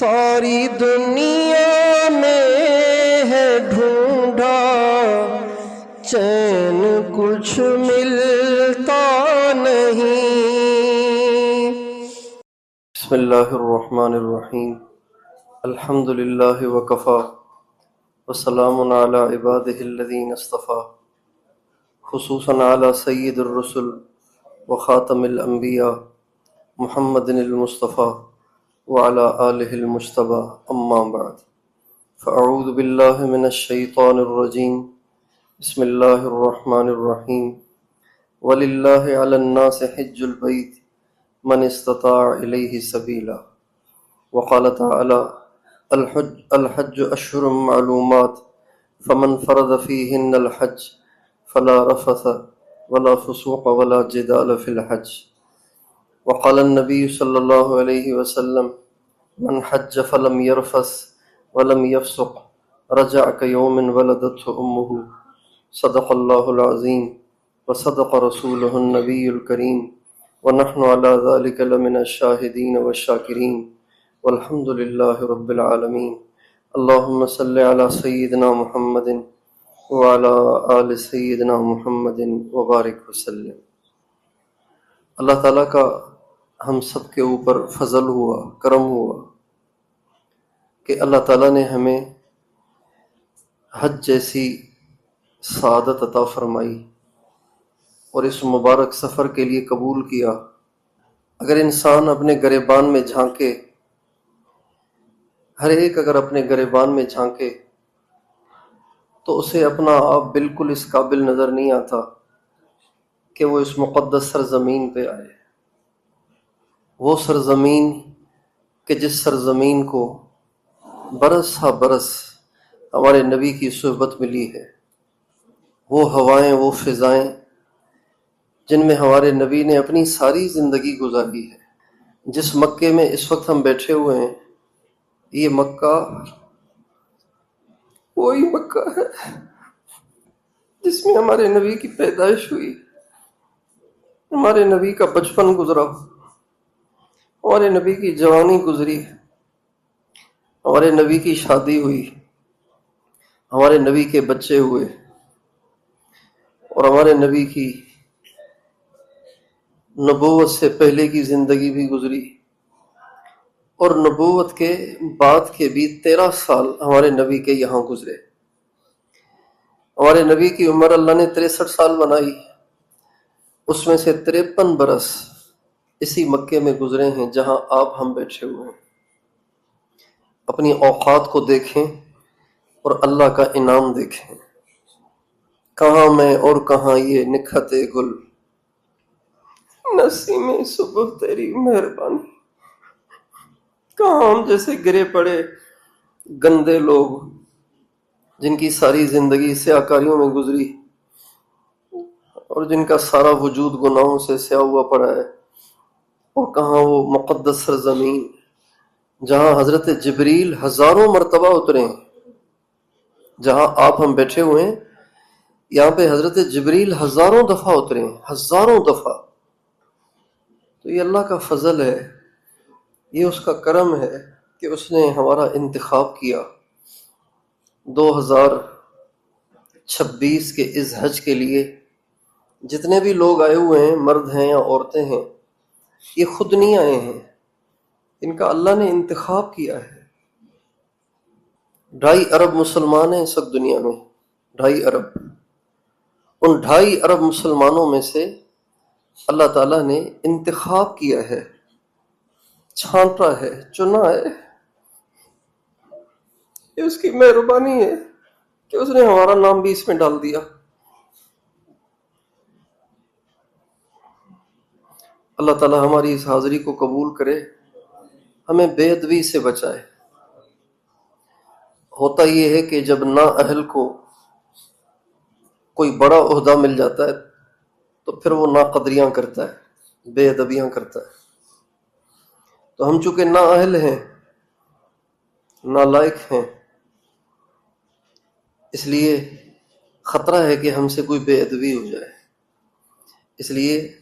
ساری دنیا میں ہے ڈھونڈا چین کچھ ملتا نہیں۔ بسم اللہ الرحمن الرحیم، الحمد للہ وکفا وسلام علی عبادہ الذین اصطفیٰ، خصوصاً علی سید الرسل وخاتم الانبیاء محمد المصطفیٰ وعلى آلہ المجتبى، اما بعد فاعوذ باللہ من الشیطان الرجیم، بسم اللہ الرحمن الرحیم، وَلِلَّهِ عَلَى النَّاسِ حِجُّ الْبَيْتِ مَنِ اسْتَطَاعَ إِلَيْهِ سَبِيلًا، وقال تعالی الحج اشہر معلومات فمن فرض فیہن الحج فلا رفث ولا فسوق ولا جدال فی الحج، وقال النبی صلی اللہ علیہ وسلم من حج فلم يرفث ولم يفسق رجع كيوم ولدته امه، صدق اللہ العظیم وصدق رسولہ النبی الکریم، ونحن على ذلك لمن الشاہدین والشاکرین، والحمد للہ رب العالمین۔ اللہم صل علی سیدنا محمد وعلی آل سیدنا محمد وبارک وسلم۔ اللہ تعالیٰ کا ہم سب کے اوپر فضل ہوا، کرم ہوا کہ اللہ تعالیٰ نے ہمیں حج جیسی سعادت عطا فرمائی اور اس مبارک سفر کے لیے قبول کیا۔ اگر انسان اپنے گریبان میں جھانکے، ہر ایک اگر اپنے گریبان میں جھانکے تو اسے اپنا آپ بالکل اس قابل نظر نہیں آتا کہ وہ اس مقدس سرزمین پہ آئے، وہ سرزمین کہ جس سرزمین کو برس ہا برس ہمارے نبی کی صحبت ملی ہے، وہ ہوائیں، وہ فضائیں جن میں ہمارے نبی نے اپنی ساری زندگی گزاری ہے۔ جس مکے میں اس وقت ہم بیٹھے ہوئے ہیں، یہ مکہ وہی مکہ ہے جس میں ہمارے نبی کی پیدائش ہوئی، ہمارے نبی کا بچپن گزرا، ہمارے نبی کی جوانی گزری، ہمارے نبی کی شادی ہوئی، ہمارے نبی کے بچے ہوئے، اور ہمارے نبی کی نبوت سے پہلے کی زندگی بھی گزری، اور نبوت کے بعد کے بھی 13 سال ہمارے نبی کے یہاں گزرے۔ ہمارے نبی کی عمر اللہ نے 63 سال بنائی، اس میں سے 53 برس اسی مکے میں گزرے ہیں جہاں آپ ہم بیٹھے ہوئے ہیں۔ اپنی اوقات کو دیکھیں اور اللہ کا انعام دیکھیں، کہاں میں اور کہاں یہ نکھتے گل، نسیم صبح تیری مہربانی، کہاں ہم جیسے گرے پڑے گندے لوگ جن کی ساری زندگی سیاہکاریوں میں گزری اور جن کا سارا وجود گناہوں سے سیاہ ہوا پڑا ہے، اور کہاں وہ مقدس سرزمین جہاں حضرت جبریل ہزاروں مرتبہ اترے ہیں، جہاں آپ ہم بیٹھے ہوئے ہیں یہاں پہ حضرت جبریل ہزاروں دفعہ اترے ہیں، ہزاروں دفعہ۔ تو یہ اللہ کا فضل ہے، یہ اس کا کرم ہے کہ اس نے ہمارا انتخاب کیا 2026 کے اس حج کے لیے۔ جتنے بھی لوگ آئے ہوئے ہیں، مرد ہیں یا عورتیں ہیں، یہ خود نہیں آئے ہیں، ان کا اللہ نے انتخاب کیا ہے۔ 2.5 ارب مسلمان ہیں اس وقت دنیا میں، 2.5 ارب۔ ان 2.5 ارب مسلمانوں میں سے اللہ تعالیٰ نے انتخاب کیا ہے، چھانٹا ہے، چنا ہے۔ یہ اس کی مہربانی ہے کہ اس نے ہمارا نام بھی اس میں ڈال دیا۔ اللہ تعالیٰ ہماری اس حاضری کو قبول کرے، ہمیں بے ادبی سے بچائے۔ ہوتا یہ ہے کہ جب نااہل کو کوئی بڑا عہدہ مل جاتا ہے تو پھر وہ ناقدریاں کرتا ہے، بے ادبیاں کرتا ہے۔ تو ہم چونکہ نااہل ہیں، نالائق ہیں، اس لیے خطرہ ہے کہ ہم سے کوئی بے ادبی ہو جائے۔ اس لیے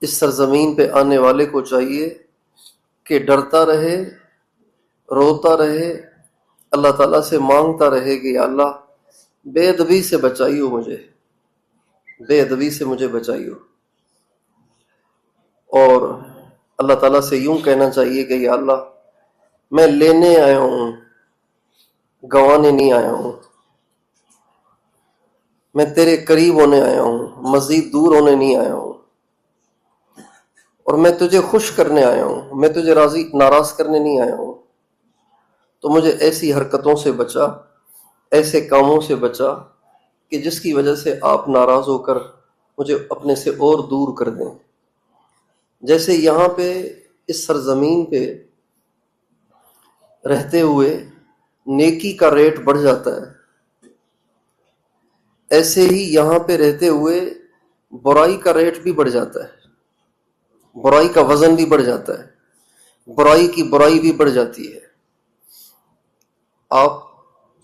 اس سرزمین پہ آنے والے کو چاہیے کہ ڈرتا رہے روتا رہے، اللہ تعالیٰ سے مانگتا رہے کہ یا اللہ بے ادبی سے بچائیو مجھے، بے ادبی سے مجھے بچائیو، اور اللہ تعالیٰ سے یوں کہنا چاہیے کہ یا اللہ میں لینے آیا ہوں، گنوانے نہیں آیا ہوں، میں تیرے قریب ہونے آیا ہوں، مزید دور ہونے نہیں آیا ہوں، اور میں تجھے خوش کرنے آیا ہوں، میں تجھے راضی ناراض کرنے نہیں آیا ہوں۔ تو مجھے ایسی حرکتوں سے بچا، ایسے کاموں سے بچا کہ جس کی وجہ سے آپ ناراض ہو کر مجھے اپنے سے اور دور کر دیں۔ جیسے یہاں پہ اس سرزمین پہ رہتے ہوئے نیکی کا ریٹ بڑھ جاتا ہے، ایسے ہی یہاں پہ رہتے ہوئے برائی کا ریٹ بھی بڑھ جاتا ہے، برائی کا وزن بھی بڑھ جاتا ہے، برائی کی برائی بھی بڑھ جاتی ہے۔ آپ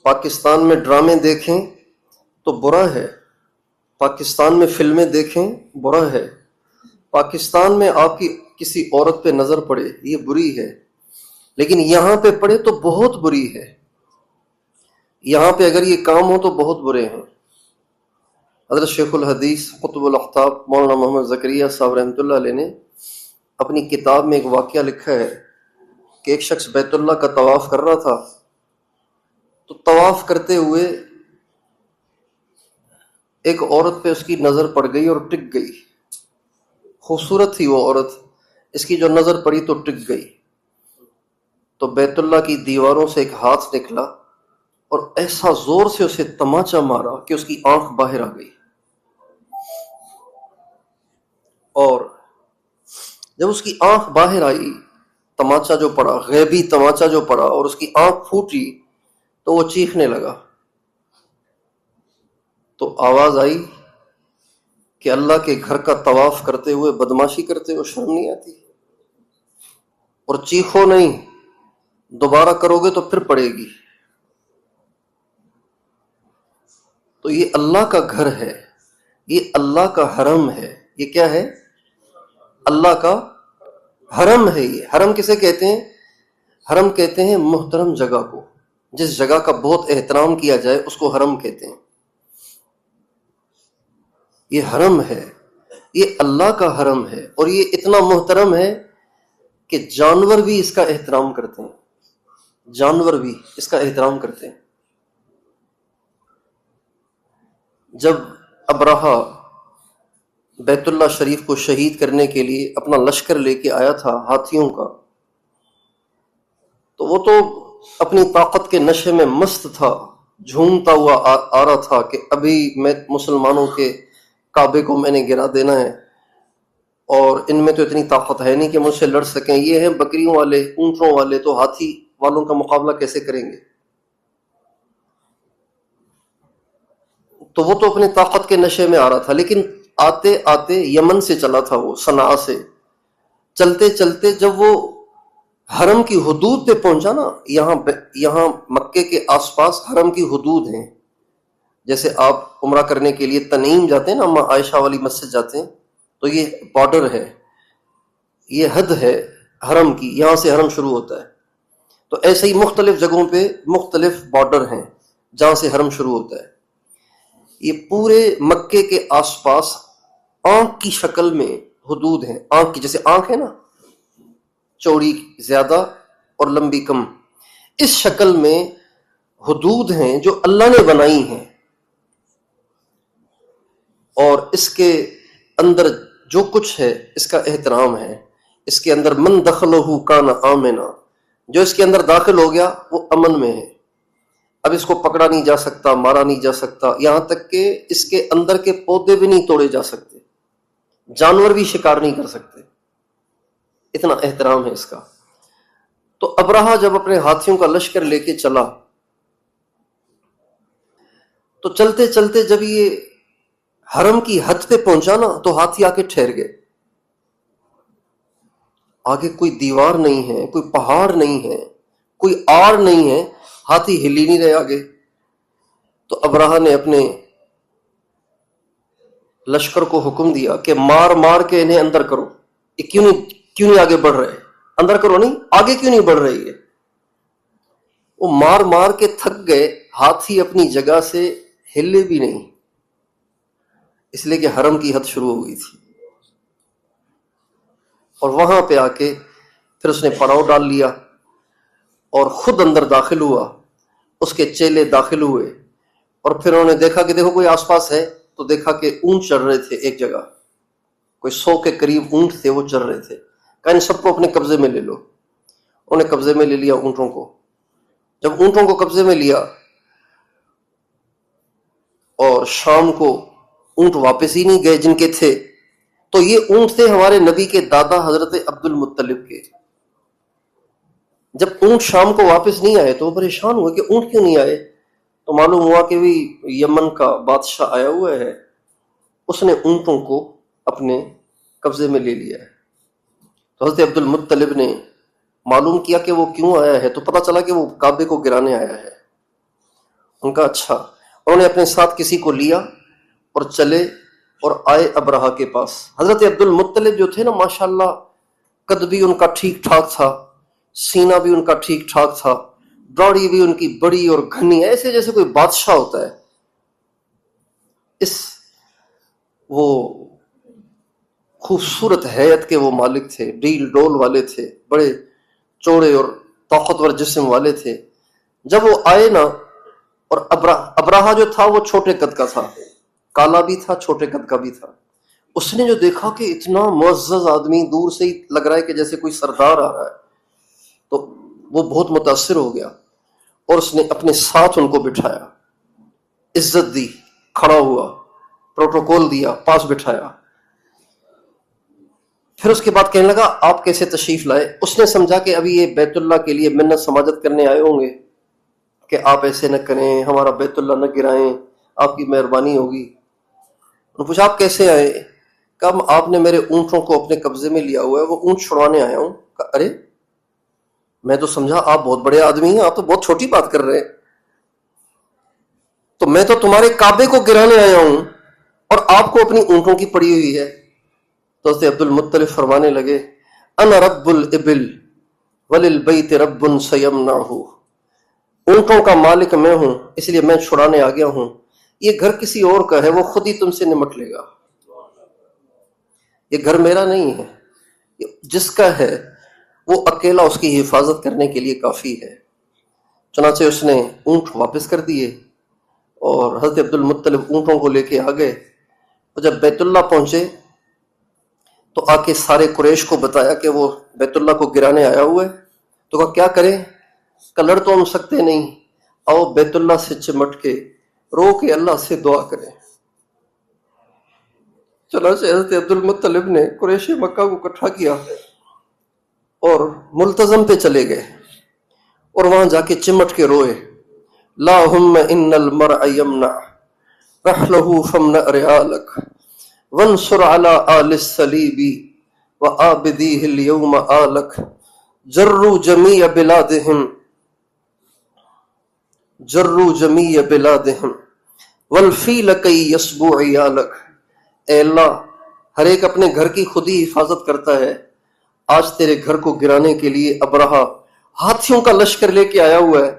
پاکستان میں ڈرامے دیکھیں تو برا ہے، پاکستان میں فلمیں دیکھیں برا ہے، پاکستان میں آپ کی کسی عورت پہ نظر پڑے یہ بری ہے، لیکن یہاں پہ پڑے تو بہت بری ہے، یہاں پہ اگر یہ کام ہو تو بہت برے ہیں۔ حضرت شیخ الحدیث قطب الاقطاب مولانا محمد زکریا صاحب رحمۃ اللہ علیہ نے اپنی کتاب میں ایک واقعہ لکھا ہے کہ ایک شخص بیت اللہ کا طواف کر رہا تھا، تو طواف کرتے ہوئے ایک عورت پہ اس کی نظر پڑ گئی اور ٹک گئی، خوبصورت تھی وہ عورت، اس کی جو نظر پڑی تو ٹک گئی، تو بیت اللہ کی دیواروں سے ایک ہاتھ نکلا اور ایسا زور سے اسے تماچا مارا کہ اس کی آنکھ باہر آ گئی، اور جب اس کی آنکھ باہر آئی، تماچا جو پڑا، غیبی تماچا جو پڑا اور اس کی آنکھ پھوٹی، تو وہ چیخنے لگا، تو آواز آئی کہ اللہ کے گھر کا طواف کرتے ہوئے بدماشی کرتے ہوئے شرم نہیں آتی؟ اور چیخو نہیں، دوبارہ کرو گے تو پھر پڑے گی۔ تو یہ اللہ کا گھر ہے، یہ اللہ کا حرم ہے، یہ کیا ہے؟ اللہ کا حرم ہے۔ یہ حرم کسے کہتے ہیں؟ حرم کہتے ہیں محترم جگہ کو، جس جگہ کا بہت احترام کیا جائے اس کو حرم کہتے ہیں۔ یہ حرم ہے، یہ اللہ کا حرم ہے، اور یہ اتنا محترم ہے کہ جانور بھی اس کا احترام کرتے ہیں، جانور بھی اس کا احترام کرتے ہیں۔ جب ابرہہ بیت اللہ شریف کو شہید کرنے کے لیے اپنا لشکر لے کے آیا تھا ہاتھیوں کا، تو وہ تو اپنی طاقت کے نشے میں مست تھا، جھومتا ہوا آ رہا تھا کہ ابھی میں مسلمانوں کے کعبے کو میں نے گرا دینا ہے، اور ان میں تو اتنی طاقت ہے نہیں کہ مجھ سے لڑ سکیں، یہ ہیں بکریوں والے، اونٹوں والے، تو ہاتھی والوں کا مقابلہ کیسے کریں گے؟ تو وہ تو اپنی طاقت کے نشے میں آ رہا تھا، لیکن آتے آتے یمن سے چلا تھا، وہ صنعاء سے چلتے چلتے جب وہ حرم کی حدود پہ پہنچا نا، یہاں مکے کے آس پاس حرم کی حدود ہیں، جیسے آپ عمرہ کرنے کے لیے تنعیم جاتے ہیں نا، اما عائشہ والی مسجد جاتے ہیں، تو یہ بارڈر ہے، یہ حد ہے حرم کی، یہاں سے حرم شروع ہوتا ہے۔ تو ایسے ہی مختلف جگہوں پہ مختلف بارڈر ہیں جہاں سے حرم شروع ہوتا ہے۔ یہ پورے مکے کے آس پاس آنکھ کی شکل میں حدود ہیں، آنکھ کی جیسے آنکھ ہے نا، چوڑی زیادہ اور لمبی کم، اس شکل میں حدود ہیں جو اللہ نے بنائی ہیں، اور اس کے اندر جو کچھ ہے اس کا احترام ہے۔ اس کے اندر من دخلہ کان آمنا، جو اس کے اندر داخل ہو گیا وہ امن میں ہے، اب اس کو پکڑا نہیں جا سکتا، مارا نہیں جا سکتا، یہاں تک کہ اس کے اندر کے پودے بھی نہیں توڑے جا سکتے، جانور بھی شکار نہیں کر سکتے، اتنا احترام ہے اس کا۔ تو ابرہہ جب اپنے ہاتھیوں کا لشکر لے کے چلا، تو چلتے چلتے جب یہ حرم کی حد پہ پہنچا نا، تو ہاتھی آ کے ٹھہر گئے، آگے کوئی دیوار نہیں ہے، کوئی پہاڑ نہیں ہے، کوئی آڑ نہیں ہے، ہاتھی ہل ہی نہیں رہے آگے۔ تو ابرہہ نے اپنے لشکر کو حکم دیا کہ مار مار کے انہیں اندر کرو، یہ کیوں نہیں آگے بڑھ رہے؟ اندر کرو نہیں، آگے کیوں نہیں بڑھ رہی ہے؟ وہ مار مار کے تھک گئے، ہاتھی اپنی جگہ سے ہلے بھی نہیں، اس لیے کہ حرم کی حد شروع ہو گئی تھی۔ اور وہاں پہ آ کے پھر اس نے پڑاؤ ڈال لیا اور خود اندر داخل ہوا، اس کے چیلے داخل ہوئے، اور پھر انہوں نے دیکھا کہ دیکھو کوئی آس پاس ہے، تو دیکھا کہ اونٹ چڑھ رہے تھے ایک جگہ، کوئی 100 کے قریب اونٹ تھے وہ چڑھ رہے تھے، کہا ان سب کو اپنے قبضے میں لے لو۔ انہوں نے قبضے میں لے لیا اونٹوں کو۔ جب اونٹوں کو قبضے میں لیا اور شام کو اونٹ واپس ہی نہیں گئے جن کے تھے، تو یہ اونٹ تھے ہمارے نبی کے دادا حضرت عبد المطلب کے۔ جب اونٹ شام کو واپس نہیں آئے تو وہ پریشان ہوئے کہ اونٹ کیوں نہیں آئے، تو معلوم ہوا کہ بھی یمن کا بادشاہ آیا ہوا ہے، اس نے اونٹوں کو اپنے قبضے میں لے لیا ہے۔ تو حضرت عبد المطلب نے معلوم کیا کہ وہ کیوں آیا ہے، تو پتہ چلا کہ وہ کعبے کو گرانے آیا ہے۔ ان کا اچھا، انہوں نے اپنے ساتھ کسی کو لیا اور چلے اور آئے ابرہہ کے پاس۔ حضرت عبد المطلب جو تھے نا، ماشاءاللہ قد بھی ان کا ٹھیک ٹھاک تھا، سینہ بھی ان کا ٹھیک ٹھاک تھا، داڑھی بھی ان کی بڑی اور گھنی، ایسے جیسے کوئی بادشاہ ہوتا ہے۔ وہ خوبصورت حیت کے وہ مالک تھے، ڈیل ڈول والے تھے، بڑے چوڑے اور طاقتور جسم والے تھے۔ جب وہ آئے نا، اور ابراہا جو تھا وہ چھوٹے قد کا تھا، کالا بھی تھا، چھوٹے قد کا بھی تھا۔ اس نے جو دیکھا کہ اتنا معزز آدمی، دور سے ہی لگ رہا ہے کہ جیسے کوئی سردار آ رہا ہے، تو وہ بہت متاثر ہو گیا، اور اس نے اپنے ساتھ ان کو بٹھایا، عزت دی، کھڑا ہوا، پروٹوکول دیا، پاس بٹھایا۔ پھر اس کے بعد کہنے لگا آپ کیسے تشریف لائے؟ اس نے سمجھا کہ ابھی یہ بیت اللہ کے لیے منت سماجت کرنے آئے ہوں گے کہ آپ ایسے نہ کریں، ہمارا بیت اللہ نہ گرائیں، آپ کی مہربانی ہوگی۔ انہوں نے پوچھا آپ کیسے آئے؟ کہا آپ نے میرے اونٹوں کو اپنے قبضے میں لیا ہوا ہے، وہ اونٹ چھڑوانے آیا ہوں۔ کہا ارے میں تو سمجھا آپ بہت بڑے آدمی ہیں، آپ تو بہت چھوٹی بات کر رہے ہیں، تو میں تو تمہارے کعبے کو گرانے آیا ہوں اور آپ کو اپنی اونٹوں کی پڑی ہوئی ہے۔ تو حضرت عبد المطلب فرمانے لگے انا رب الابل وللبیت رب سیمنعہ، اونٹوں کا مالک میں ہوں، اس لیے میں چھڑانے آ گیا ہوں، یہ گھر کسی اور کا ہے، وہ خود ہی تم سے نمٹ لے گا، یہ گھر میرا نہیں ہے، جس کا ہے وہ اکیلا اس کی حفاظت کرنے کے لیے کافی ہے۔ چنانچہ اس نے اونٹ واپس کر دیے، اور حضرت عبد المطلب اونٹوں کو لے کے آ گئے، اور جب بیت اللہ پہنچے تو آ کے سارے قریش کو بتایا کہ وہ بیت اللہ کو گرانے آیا ہوا ہے۔ تو کہا کیا کریں؟ کہ لڑ تو ہم سکتے نہیں، آؤ بیت اللہ سے چمٹ کے رو کے اللہ سے دعا کریں۔ چنانچہ حضرت عبد المطلب نے قریش مکہ کو اکٹھا کیا اور ملتزم پہ چلے گئے، اور وہاں جا کے چمٹ کے روئے، اللہم ان المرء یمنع رحلہ فامنع رحالک وانصر علی آل الصلیب وآبدیہ اليوم آلک جروا جمیع بلادہم والفیل کی یسبو عیالک۔ اے اللہ، ہر ایک اپنے گھر کی خود ہی حفاظت کرتا ہے، آج تیرے گھر کو گرانے کے لیے ابرہا ہاتھیوں کا لشکر لے کے آیا ہوا ہے،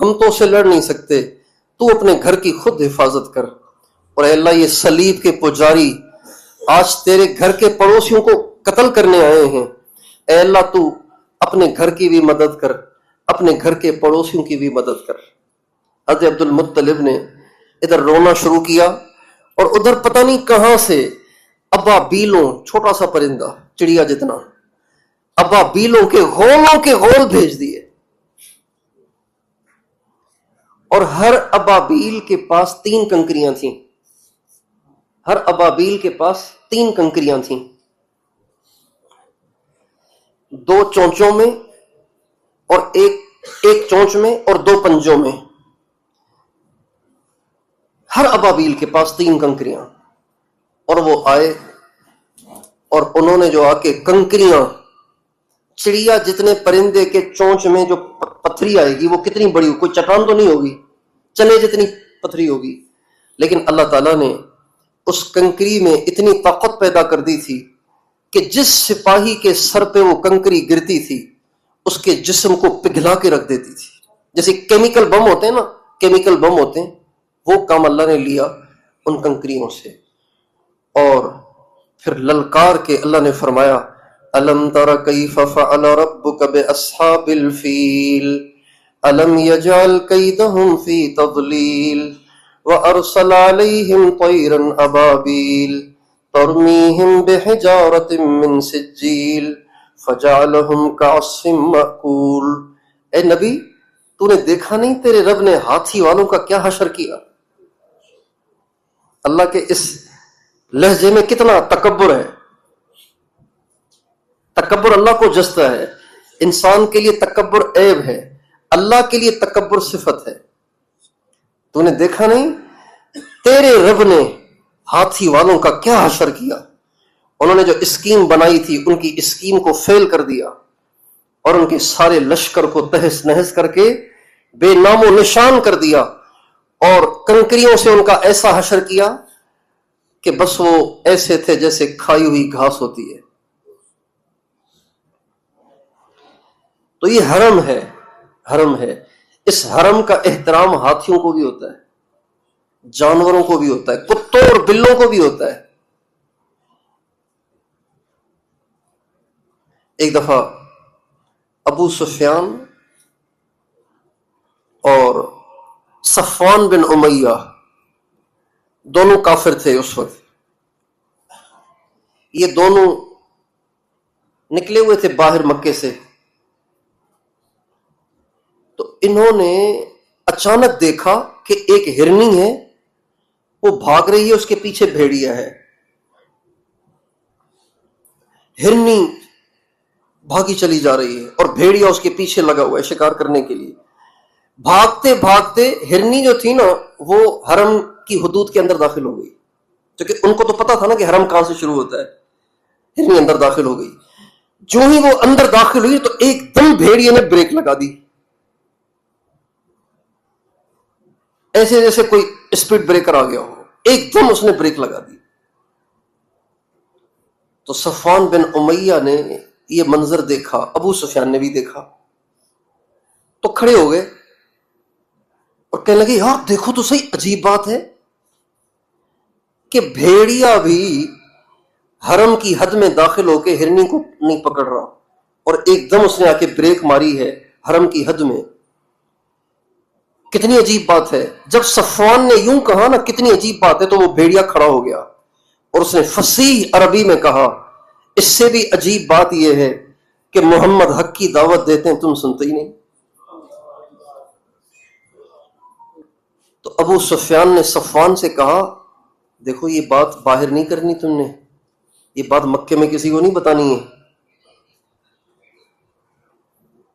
ہم تو اسے لڑ نہیں سکتے، تو اپنے گھر کی خود حفاظت کر۔ اور اے اللہ، یہ صلیب کے پجاری آج تیرے گھر کے پڑوسیوں کو قتل کرنے آئے ہیں، اے اللہ تو اپنے گھر کی بھی مدد کر، اپنے گھر کے پڑوسیوں کی بھی مدد کر۔ حضرت عبد المطلب نے ادھر رونا شروع کیا، اور ادھر پتہ نہیں کہاں سے ابابیلوں، چھوٹا سا پرندہ چڑیا جتنا، ابابیلوں کے غولوں کے غول بھیج دیے، اور ہر ابابیل کے پاس 3 کنکریاں تھیں، ہر ابابیل کے پاس 3 کنکریاں تھیں، 2 چونچوں میں اور ایک چونچ میں اور 2 پنجوں میں، ہر ابابیل کے پاس 3 کنکریاں۔ اور وہ آئے اور انہوں نے جو آ کے کنکریاں، چڑیا جتنے پرندے کے چونچ میں جو پتھری آئے گی وہ کتنی بڑی، کوئی چٹان تو نہیں ہوگی، چنے جتنی پتھری ہوگی، لیکن اللہ تعالیٰ نے اس کنکری میں اتنی طاقت پیدا کر دی تھی کہ جس سپاہی کے سر پہ وہ کنکری گرتی تھی اس کے جسم کو پگھلا کے رکھ دیتی تھی۔ جیسے کیمیکل بم ہوتے ہیں نا، کیمیکل بم ہوتے ہیں، وہ کام اللہ نے لیا ان کنکریوں سے، اور پھر للکار کے اللہ نے فرمایا الم تر کیف فعل ربک باصحاب الفیل الم یجعل کیدہم فی تضلیل وارسل علیہم طیرا ابابیل ترمیہم بحجارۃ من سجیل فجعلہم کعصف مأکول۔ اے نبی، تو نے دیکھا نہیں تیرے رب نے ہاتھی والوں کا کیا حشر کیا؟ اللہ کے اس لہجے میں کتنا تکبر ہے، تکبر اللہ کو جستا ہے۔ انسان کے لیے تکبر عیب ہے، اللہ کے لیے تکبر صفت ہے۔ تو نے دیکھا نہیں تیرے رب نے ہاتھی والوں کا کیا حشر کیا؟ انہوں نے جو اسکیم بنائی تھی ان کی اسکیم کو فیل کر دیا، اور ان کے سارے لشکر کو تہس نہس کر کے بے نام و نشان کر دیا، اور کنکریوں سے ان کا ایسا حشر کیا کہ بس وہ ایسے تھے جیسے کھائی ہوئی گھاس ہوتی ہے۔ تو یہ حرم ہے، حرم ہے۔ اس حرم کا احترام ہاتھیوں کو بھی ہوتا ہے، جانوروں کو بھی ہوتا ہے، کتوں اور بلوں کو بھی ہوتا ہے۔ ایک دفعہ ابو سفیان اور صفوان بن امیہ دونوں کافر تھے اس وقت۔ یہ دونوں نکلے ہوئے تھے باہر مکے سے، تو انہوں نے اچانک دیکھا کہ ایک ہرنی ہے، وہ بھاگ رہی ہے، اس کے پیچھے بھیڑیا ہے۔ ہرنی بھاگی چلی جا رہی ہے اور بھیڑیا اس کے پیچھے لگا ہوا ہے شکار کرنے کے لیے۔ بھاگتے بھاگتے ہرنی جو تھی نا وہ حرم کی حدود کے اندر داخل ہو گئی، کیونکہ ان کو تو پتا تھا نا کہ حرم کہاں سے شروع ہوتا ہے۔ ہرنی اندر داخل ہو گئی، جو ہی وہ اندر داخل ہوئی تو ایک دم بھیڑیے نے بریک لگا دی، ایسے جیسے کوئی اسپیڈ بریکر آ گیا ہو، ایک دم اس نے بریک لگا دی۔ تو صفوان بن امیہ نے یہ منظر دیکھا، ابو سفیان نے بھی دیکھا، تو کھڑے ہو گئے اور کہنے لگے یار دیکھو تو صحیح، عجیب بات ہے کہ بھیڑیا بھی حرم کی حد میں داخل ہو کے ہرنی کو نہیں پکڑ رہا، اور ایک دم اس نے آ کے بریک ماری ہے حرم کی حد میں۔ کتنی عجیب بات ہے۔ جب صفوان نے یوں کہا نا کتنی عجیب بات ہے، تو وہ بھیڑیا کھڑا ہو گیا اور اس نے فصیح عربی میں کہا اس سے بھی عجیب بات یہ ہے کہ محمد حق کی دعوت دیتے ہیں تم سنتے ہی نہیں۔ تو ابو سفیان نے صفوان سے کہا دیکھو یہ بات باہر نہیں کرنی تم نے، یہ بات مکے میں کسی کو نہیں بتانی ہے،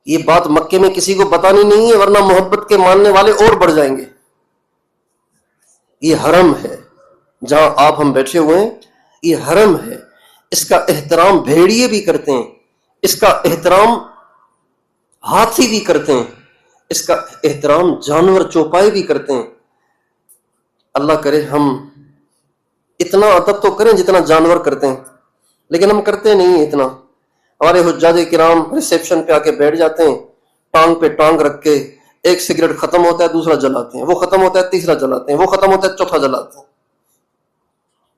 یہ بات مکے میں کسی کو بتانی نہیں ہے، ورنہ محبت کے ماننے والے اور بڑھ جائیں گے۔ یہ حرم ہے جہاں آپ ہم بیٹھے ہوئے ہیں، یہ حرم ہے، اس کا احترام بھیڑیے بھی کرتے ہیں، اس کا احترام ہاتھی بھی کرتے ہیں، اس کا احترام جانور چوپائے بھی کرتے ہیں۔ اللہ کرے ہم اتنا ادب تو کریں جتنا جانور کرتے ہیں، لیکن ہم کرتے نہیں ہیں اتنا۔ ہمارے حجاج کرام ریسیپشن پہ آ کے بیٹھ جاتے ہیں، ٹانگ پہ ٹانگ رکھ کے، ایک سگریٹ ختم ہوتا ہے دوسرا جلاتے ہیں، وہ ختم ہوتا ہے تیسرا جلاتے ہیں، وہ ختم ہوتا ہے چوتھا جلاتے ہیں۔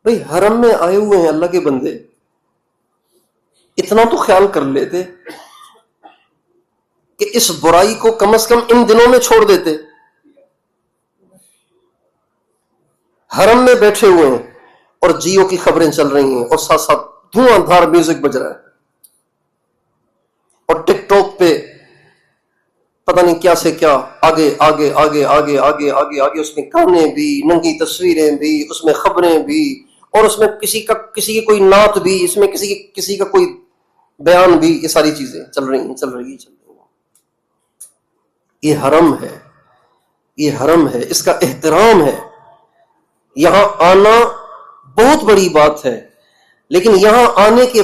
بھئی حرم میں آئے ہوئے ہیں اللہ کے بندے، اتنا تو خیال کر لیتے کہ اس برائی کو کم از کم ان دنوں میں چھوڑ دیتے۔ حرم میں بیٹھے ہوئے ہیں اور جیو کی خبریں چل رہی ہیں اور ساتھ ساتھ دھواں دھار میوزک بج رہا ہے، اور ٹک ٹاک پہ پتہ نہیں کیا سے کیا آگے آگے آگے آگے آگے آگے آگے، اس میں گانے بھی، ننگی تصویریں بھی، اس میں خبریں بھی، اور اس میں کسی کی کوئی نعت بھی، اس میں کسی کا کوئی بیان بھی، یہ ساری چیزیں چل رہی ہیں۔ یہ حرم ہے، یہ حرم ہے، اس کا احترام ہے۔ یہاں آنا بہت بڑی بات ہے، لیکن یہاں آنے کے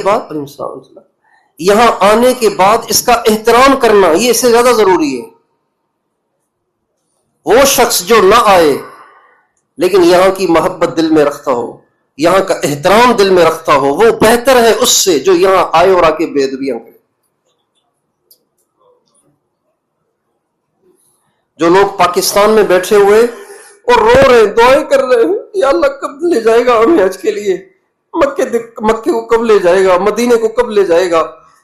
بعد اس کا احترام کرنا یہ اس سے زیادہ ضروری ہے۔ وہ شخص جو نہ آئے لیکن یہاں کی محبت دل میں رکھتا ہو، یہاں کا احترام دل میں رکھتا ہو، وہ بہتر ہے اس سے جو یہاں آئے اور آ کے بے ادبیاں کرے۔ جو لوگ پاکستان میں بیٹھے ہوئے اور رو رہے ہیں، دعائیں کر رہے ہیں، یا اللہ کب لے جائے گا ہمیں حج کے لیے، مکے کو کب لے جائے گا، مدینے کو کب لے جائے گا،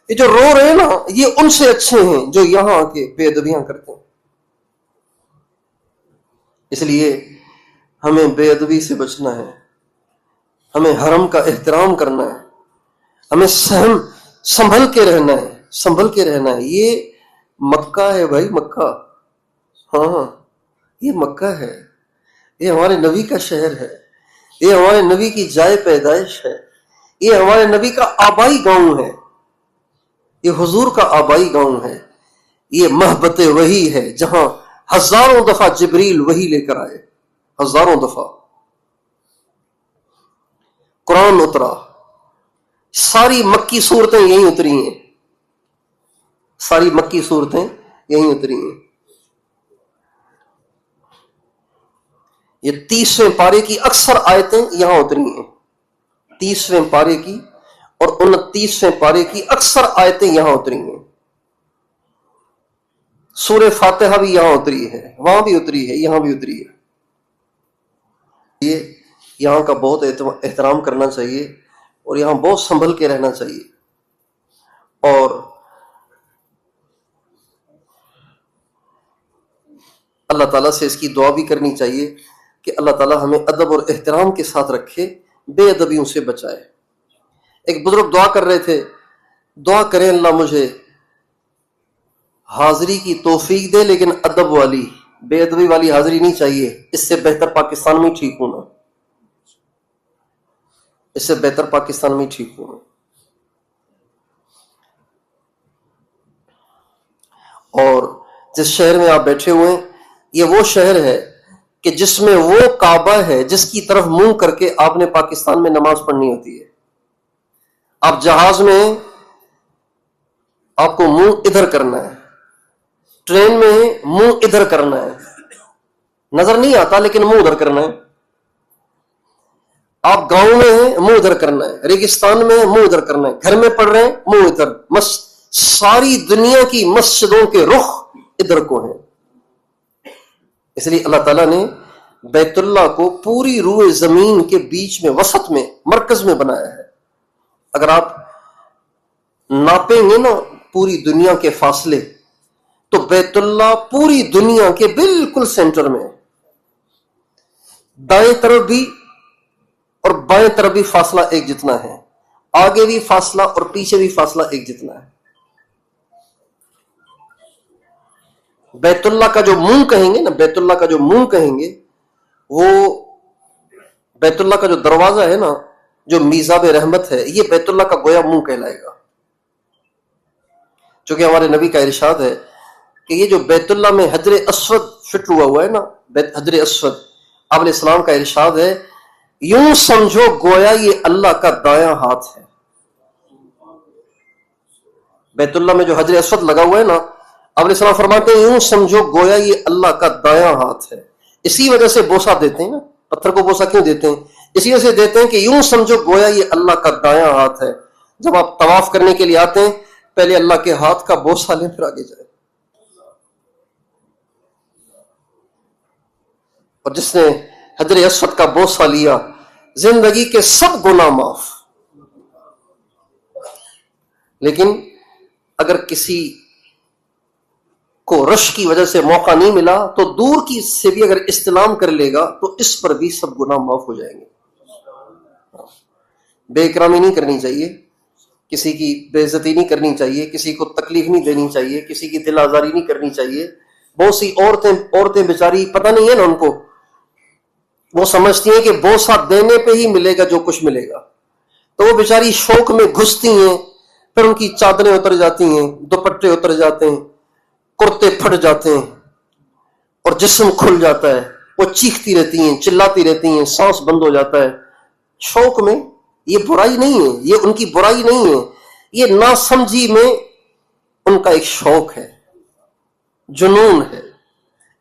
یہ جو رو رہے ہیں نا، یہ ان سے اچھے ہیں جو یہاں آ کے بے ادبیاں کرتے ہیں۔ اس لیے ہمیں بے ادبی سے بچنا ہے، ہمیں حرم کا احترام کرنا ہے، ہمیں سنبھل کے رہنا ہے، سنبھل کے رہنا ہے۔ یہ مکہ ہے بھائی، مکہ، ہاں یہ مکہ ہے، یہ ہمارے نبی کا شہر ہے، یہ ہمارے نبی کی جائے پیدائش ہے، یہ ہمارے نبی کا آبائی گاؤں ہے، یہ حضور کا آبائی گاؤں ہے، یہ محبت وحی ہے جہاں ہزاروں دفعہ جبریل وحی لے کر آئے، ہزاروں دفعہ قرآن اترا، ساری مکی صورتیں یہیں اتری ہیں، ساری مکی صورتیں یہیں اتری ہیں۔ یہ 30ویں پارے کی اکثر آیتیں یہاں اتری ہیں، 30ویں پارے کی اور 29ویں پارے کی اکثر آیتیں یہاں اتری ہیں۔ سورہ فاتحہ بھی یہاں اتری ہے، وہاں بھی اتری ہے، یہاں بھی اتری ہے۔ یہ یہاں کا بہت احترام کرنا چاہیے اور یہاں بہت سنبھل کے رہنا چاہیے، اور اللہ تعالیٰ سے اس کی دعا بھی کرنی چاہیے کہ اللہ تعالیٰ ہمیں ادب اور احترام کے ساتھ رکھے، بے ادبیوں سے بچائے۔ ایک بزرگ دعا کر رہے تھے، دعا کریں اللہ مجھے حاضری کی توفیق دے، لیکن ادب والی، بے ادبی والی حاضری نہیں چاہیے، اس سے بہتر پاکستان میں ٹھیک ہونا، اس سے بہتر پاکستان میں ٹھیک ہونا۔ اور جس شہر میں آپ بیٹھے ہوئے ہیں، یہ وہ شہر ہے کہ جس میں وہ کعبہ ہے جس کی طرف منہ کر کے آپ نے پاکستان میں نماز پڑھنی ہوتی ہے۔ آپ جہاز میں آپ کو منہ ادھر کرنا ہے، ٹرین میں منہ ادھر کرنا ہے، نظر نہیں آتا لیکن منہ ادھر کرنا ہے۔ آپ گاؤں میں ہیں، منہ ادھر کرنا ہے، ریگستان میں منہ ادھر کرنا ہے، گھر میں پڑھ رہے ہیں منہ ادھر۔ ساری دنیا کی مسجدوں کے رخ ادھر کو ہیں۔ اس لیے اللہ تعالیٰ نے بیت اللہ کو پوری روئے زمین کے بیچ میں، وسط میں، مرکز میں بنایا ہے۔ اگر آپ ناپیں گے نا پوری دنیا کے فاصلے، تو بیت اللہ پوری دنیا کے بالکل سینٹر میں ہے۔ دائیں طرف بھی اور بائیں طرف بھی فاصلہ ایک جتنا ہے، آگے بھی فاصلہ اور پیچھے بھی فاصلہ ایک جتنا ہے۔ بیت اللہ کا جو منہ کہیں گے نا، بیت اللہ کا جو منہ کہیں گے، وہ بیت اللہ کا جو دروازہ ہے نا، جو میزاب رحمت ہے، یہ بیت اللہ کا گویا منہ کہلائے گا۔ چونکہ ہمارے نبی کا ارشاد ہے کہ یہ جو بیت اللہ میں حجر اسود فٹ ہوا ہے نا، حجر اسود، آپ علیہ السلام کا ارشاد ہے، یوں سمجھو گویا یہ اللہ کا دایاں ہاتھ ہے۔ بیت اللہ میں جو حجر اسود لگا ہوا ہے نا، آپ علیہ السلام فرماتے ہیں یوں سمجھو گویا یہ اللہ کا دایاں ہاتھ ہے۔ اسی وجہ سے بوسہ دیتے ہیں نا، پتھر کو بوسہ کیوں دیتے ہیں؟ اسی وجہ سے دیتے ہیں کہ یوں سمجھو گویا یہ اللہ کا دایاں ہاتھ ہے۔ جب آپ طواف کرنے کے لیے آتے ہیں، پہلے اللہ کے ہاتھ کا بوسہ لیں، پھر آگے جائیں۔ اور جس نے حجر اسود کا بوسہ لیا، زندگی کے سب گناہ معاف۔ لیکن اگر کسی کو رش کی وجہ سے موقع نہیں ملا، تو دور کی سے بھی اگر استلام کر لے گا تو اس پر بھی سب گناہ معاف ہو جائیں گے۔ بے اکرامی نہیں کرنی چاہیے، کسی کی بے عزتی نہیں کرنی چاہیے، کسی کو تکلیف نہیں دینی چاہیے، کسی کی دل آزاری نہیں کرنی چاہیے۔ بہت سی عورتیں بیچاری پتہ نہیں ہے نا ان کو، وہ سمجھتی ہیں کہ بوسہ دینے پہ ہی ملے گا جو کچھ ملے گا، تو وہ بیچاری شوق میں گھستی ہیں، پھر ان کی چادریں اتر جاتی ہیں، دوپٹے اتر جاتے ہیں، کرتے پھٹ جاتے ہیں اور جسم کھل جاتا ہے، وہ چیختی رہتی ہیں، چلاتی رہتی ہیں، سانس بند ہو جاتا ہے شوق میں۔ یہ برائی نہیں ہے، یہ ان کی برائی نہیں ہے، یہ ناسمجھی میں ان کا ایک شوق ہے، جنون ہے۔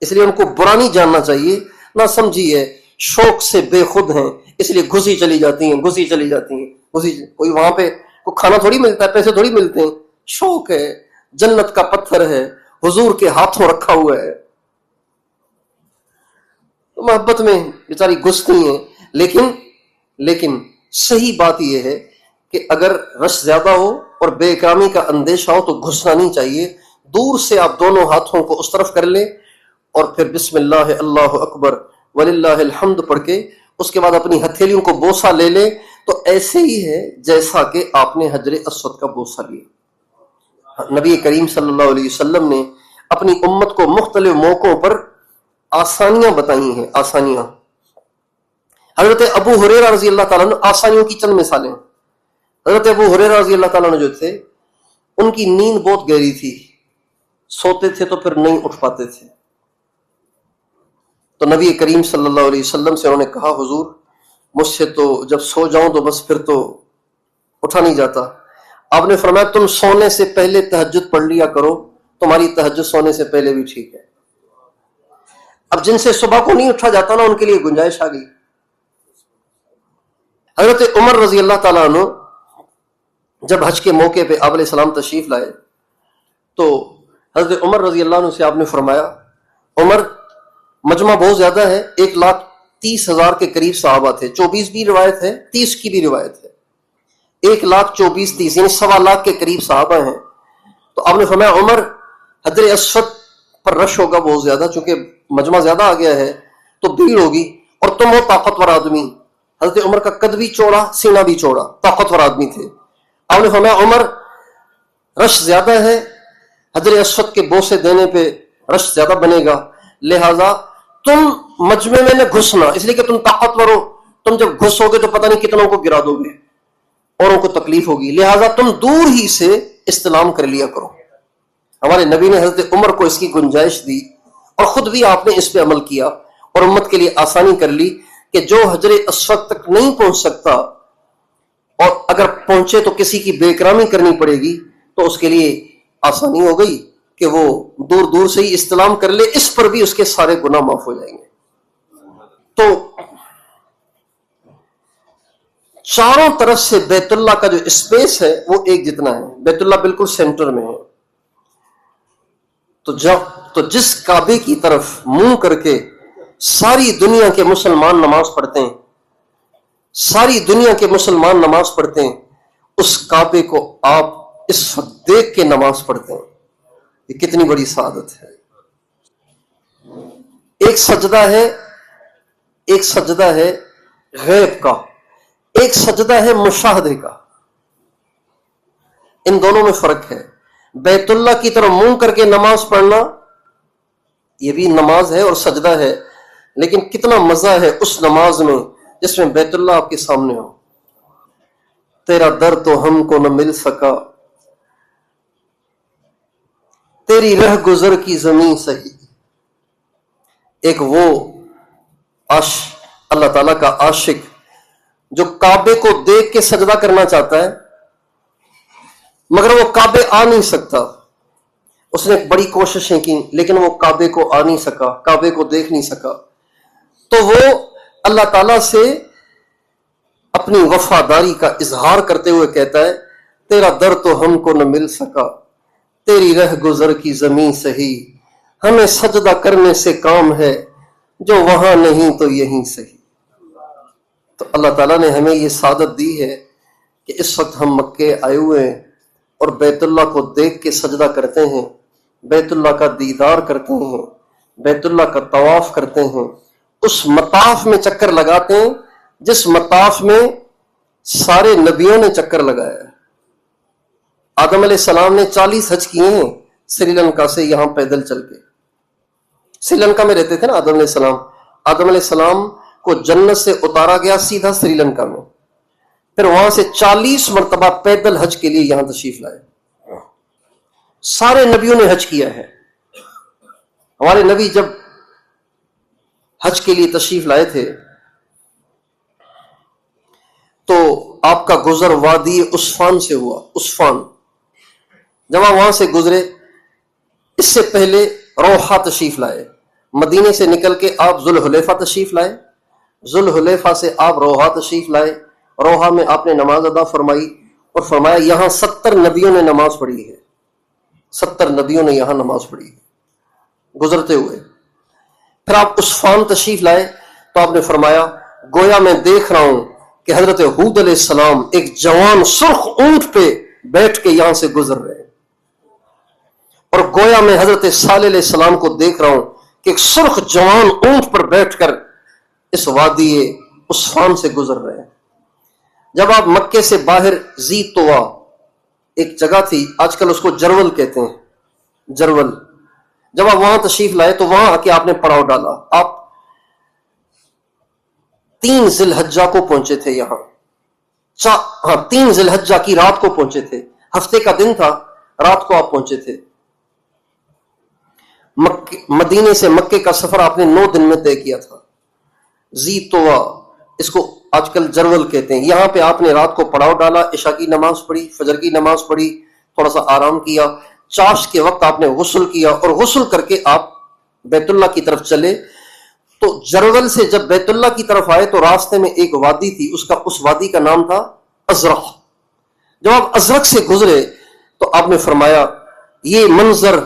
اس لیے ان کو برا نہیں جاننا چاہیے، ناسمجھی ہے، شوق سے بے خود ہیں، اس لیے گھسی چلی جاتی ہیں، گھسی چلی جاتی ہیں۔ کوئی وہاں پہ کوئی کھانا تھوڑی ملتا ہے، پیسے تھوڑی ملتے ہیں، شوق ہے، جنت کا پتھر ہے، حضور کے ہاتھوں رکھا ہوا ہے، تو محبت میں بیچاری گھستی ہیں، لیکن صحیح بات یہ ہے کہ اگر رش زیادہ ہو اور بے اکرامی کا اندیشہ ہو تو گھسنا نہیں چاہیے، دور سے آپ دونوں ہاتھوں کو اس طرف کر لیں اور پھر بسم اللہ اللہ اکبر وللہ الحمد پڑھ کے اس کے بعد اپنی ہتھیلیوں کو بوسہ لے لیں، تو ایسے ہی ہے جیسا کہ آپ نے حجر اسود کا بوسہ لیا۔ نبی کریم صلی اللہ علیہ وسلم نے اپنی امت کو مختلف موقعوں پر آسانیاں بتائی ہیں، آسانیاں۔ حضرت ابو ہریرہ رضی اللہ تعالیٰ عنہ، آسانیوں کی چند مثالیں۔ حضرت ابو ہریرہ رضی اللہ تعالیٰ عنہ جو تھے، ان کی نیند بہت گہری تھی، سوتے تھے تو پھر نہیں اٹھ پاتے تھے۔ تو نبی کریم صلی اللہ علیہ وسلم سے انہوں نے کہا، حضور مجھ سے تو جب سو جاؤں تو بس پھر تو اٹھا نہیں جاتا۔ آپ نے فرمایا تم سونے سے پہلے تہجد پڑھ لیا کرو، تمہاری تہجد سونے سے پہلے بھی ٹھیک ہے۔ اب جن سے صبح کو نہیں اٹھا جاتا نا، ان کے لیے گنجائش آ گئی۔ حضرت عمر رضی اللہ تعالیٰ عنہ جب حج کے موقع پہ آپ علیہ السلام تشریف لائے تو حضرت عمر رضی اللہ عنہ سے آپ نے فرمایا، عمر مجمع بہت زیادہ ہے، 1,30,000 کے قریب صحابہ تھے، 24 بھی روایت ہے، 30 کی بھی روایت ہے، 1,24,30 یعنی 1.25 کے قریب صحابہ ہیں۔ تو آپ نے فرمایا عمر حجر اسود پر رش ہوگا بہت زیادہ، چونکہ مجمع زیادہ آ گیا ہے تو بھیڑ ہوگی، اور تم وہ طاقتور آدمی، حضرت عمر کا قد بھی چوڑا سینہ بھی چوڑا، طاقتور آدمی تھے۔ آپ نے فرمایا عمر رش زیادہ ہے، حجر اسود کے بوسے دینے پہ رش زیادہ بنے گا، لہذا تم مجمع میں نہ گھسنا، اس لیے کہ تم طاقتور ہو، تم جب گھسو گے تو پتہ نہیں کتنوں کو گرا دو گے، اوروں کو تکلیف ہوگی، لہذا تم دور ہی سے استلام کر لیا کرو۔ ہمارے نبی نے حضرت عمر کو اس کی گنجائش دی، اور خود بھی آپ نے اس پہ عمل کیا اور امت کے لیے آسانی کر لی کہ جو حجر اسود تک نہیں پہنچ سکتا، اور اگر پہنچے تو کسی کی بے اکرامی کرنی پڑے گی، تو اس کے لیے آسانی ہو گئی کہ وہ دور دور سے ہی استلام کر لے، اس پر بھی اس کے سارے گناہ معاف ہو جائیں گے۔ تو چاروں طرف سے بیت اللہ کا جو اسپیس ہے وہ ایک جتنا ہے، بیت اللہ بالکل سینٹر میں ہے۔ تو جس کعبے کی طرف منہ کر کے ساری دنیا کے مسلمان نماز پڑھتے ہیں، ساری دنیا کے مسلمان نماز پڑھتے ہیں، اس کعبے کو آپ اس وقت دیکھ کے نماز پڑھتے ہیں، یہ کتنی بڑی سعادت ہے۔ ایک سجدہ ہے غیب کا، ایک سجدہ ہے مشاہدے کا، ان دونوں میں فرق ہے۔ بیت اللہ کی طرف منہ کر کے نماز پڑھنا یہ بھی نماز ہے اور سجدہ ہے، لیکن کتنا مزہ ہے اس نماز میں جس میں بیت اللہ آپ کے سامنے ہو۔ تیرا در تو ہم کو نہ مل سکا، تیری رہ گزر کی زمین سہی۔ ایک وہ اللہ تعالیٰ کا عاشق جو کعبے کو دیکھ کے سجدہ کرنا چاہتا ہے، مگر وہ کعبے آ نہیں سکتا، اس نے بڑی کوششیں کی لیکن وہ کعبے کو آ نہیں سکا، کعبے کو دیکھ نہیں سکا، تو وہ اللہ تعالیٰ سے اپنی وفاداری کا اظہار کرتے ہوئے کہتا ہے، تیرا در تو ہم کو نہ مل سکا، تیری رہ گزر کی زمین سہی، ہمیں سجدہ کرنے سے کام ہے، جو وہاں نہیں تو یہیں سہی۔ تو اللہ تعالیٰ نے ہمیں یہ سعادت دی ہے کہ اس وقت ہم مکے آئے ہوئے ہیں اور بیت اللہ کو دیکھ کے سجدہ کرتے ہیں، بیت اللہ کا دیدار کرتے ہیں، بیت اللہ کا طواف کرتے ہیں، اس مطاف میں چکر لگاتے ہیں جس مطاف میں سارے نبیوں نے چکر لگایا ہے۔ آدم علیہ السلام نے 40 حج کیے ہیں سری لنکا سے یہاں پیدل چل کے، سری لنکا میں رہتے تھے نا آدم علیہ السلام، آدم علیہ السلام کو جنت سے اتارا گیا سیدھا سری لنکا میں، پھر وہاں سے 40 مرتبہ پیدل حج کے لیے یہاں تشریف لائے۔ سارے نبیوں نے حج کیا ہے۔ ہمارے نبی جب حج کے لیے تشریف لائے تھے تو آپ کا گزر وادی عسفان سے ہوا، عسفان، جب آپ وہاں سے گزرے، اس سے پہلے روحہ تشریف لائے، مدینے سے نکل کے آپ ذوالحلیفہ تشریف لائے، ذوالحلیفہ سے آپ روحہ تشریف لائے، روحہ میں آپ نے نماز ادا فرمائی اور فرمایا یہاں 70 نبیوں نے نماز پڑھی ہے، 70 نبیوں نے یہاں نماز پڑھی ہے گزرتے ہوئے۔ پھر آپ عصفان تشریف لائے تو آپ نے فرمایا گویا میں دیکھ رہا ہوں کہ حضرت ہود علیہ السلام ایک جوان سرخ اونٹ پہ بیٹھ کے یہاں سے گزر رہے ہیں، اور گویا میں حضرت صالح علیہ السلام کو دیکھ رہا ہوں کہ ایک سرخ جوان اونٹ پر بیٹھ کر اس وادی عصفان سے گزر رہے ہیں۔ جب آپ مکے سے باہر زی طوا ایک جگہ تھی، آج کل اس کو جرول کہتے ہیں، جرول، جب آپ وہاں تشریف لائے تو وہاں آ کے آپ نے پڑاؤ ڈالا۔ آپ 3 ذی الحجہ کو پہنچے تھے یہاں، 3 ذی الحجہ کی رات کو پہنچے تھے، ہفتے کا دن تھا، رات کو آپ پہنچے تھے۔ مدینے سے مکے کا سفر آپ نے 9 دن میں طے کیا تھا۔ زی طوا، اس کو آج کل جرول کہتے ہیں، یہاں پہ آپ نے رات کو پڑاؤ ڈالا، عشاء کی نماز پڑھی، فجر کی نماز پڑھی، تھوڑا سا آرام کیا، چاش کے وقت آپ نے غسل کیا، اور غسل کر کے آپ بیت اللہ کی طرف چلے۔ تو جرول سے جب بیت اللہ کی طرف آئے تو راستے میں ایک وادی تھی، اس وادی کا نام تھا ازرق۔ جب آپ ازرق سے گزرے تو آپ نے فرمایا یہ منظر